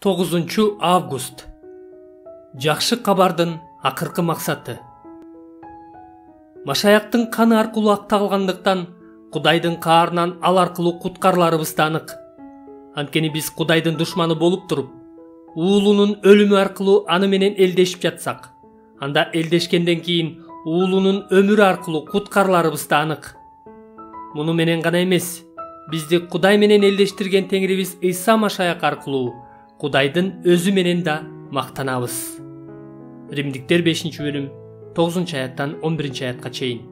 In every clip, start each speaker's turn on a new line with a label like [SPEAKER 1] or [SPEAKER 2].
[SPEAKER 1] 9-август. Жакшы кабардын акыркы максаты. Машаяктын каны аркылуу акталгандыктан Кудайдын каарынан ал аркылуу куткарыларыбыз да анык. Анткени биз Кудайдын душманы болуп туруп, уулунун өлүмү аркылуу аны менен элдешип жатсак, анда элдешкенден кийин уулунун өмүрү аркылуу куткарыларыбыз да анык. Муну менен гана эмес, бизди Кудай менен элдештирген Теңирибиз Ыйса Машаяк аркылуу Кудайдын өзү менен да мактанабыз. Римдиктер 5-бөлүм 9-аяттан 11-аятка чейин.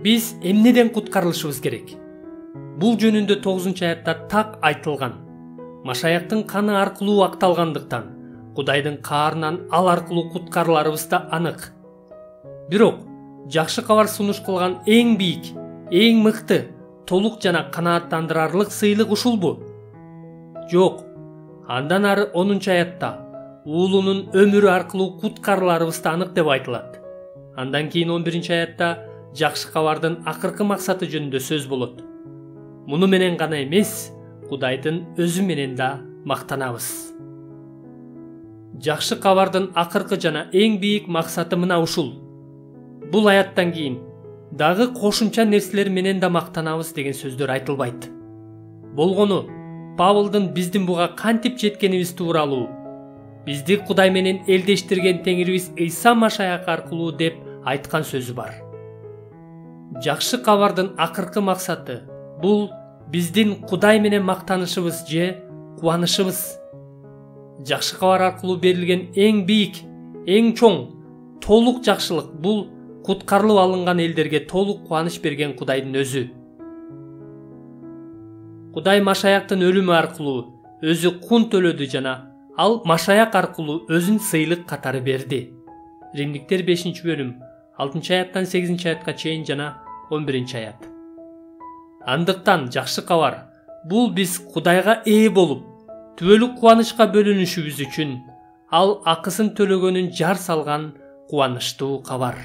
[SPEAKER 1] Биз эмнеден куткарылышыбыз керек? Бул жөнүндө 9-аятта так айтылган. Машаяктын каны аркылуу акталгандыктан Кудайдын каарынан ал аркылуу куткарыларыбыз да анык. Бирок жакшы кабар сунуш кылган эң бийик, эң мыкты, толук жана канааттандырарлык сыйлык ушулбу? Жок. Андан ары 10-аятта уулунун өмүрү аркылуу куткарыларыбыз да анык деп айтылат. Андан кийин 11-аятта жакшы кабардын акыркы максаты жөнүндө сөз болот. Муну менен гана эмес, Кудайдын өзү менен да мактанабыз. Жакшы кабардын акыркы жана эң бийик максаты мына ушул. Бул аяттан кийин дагы кошумча нерселер менен да мактанабыз деген сөздөр айтылбайт. Болгону Павылдын биздин буга кантип жеткенибиз тууралуу, бизди Кудай менен элдештирген Теңирибиз Ыйса Машаяк аркылуу деп айткан сөзү бар. Жакшы кабардын акыркы максаты бул биздин Кудай менен мактанышыбыз же кубанышыбыз. Жакшы кабар аркылуу берилген эң бийик, эң чоң, толук жакшылык бул куткарылып алынган элдерге толук кубаныч берген Кудайдын өзү. Кудай Машаяктын өлүмү аркылуу өзү кун төлөдү жана ал Машаяк аркылуу өзүн сыйлык катары берди. Римдиктер 5-бөлүм 6-аяттан 8-аятка чейин жана 11-аят. Андыктан жакшы кабар бул биз Кудайга ээ болуп, түбөлүк кубанычка бөлүнүшүбүз үчүн ал акысын төлөгөнүн жар салган кубанычтуу кабар.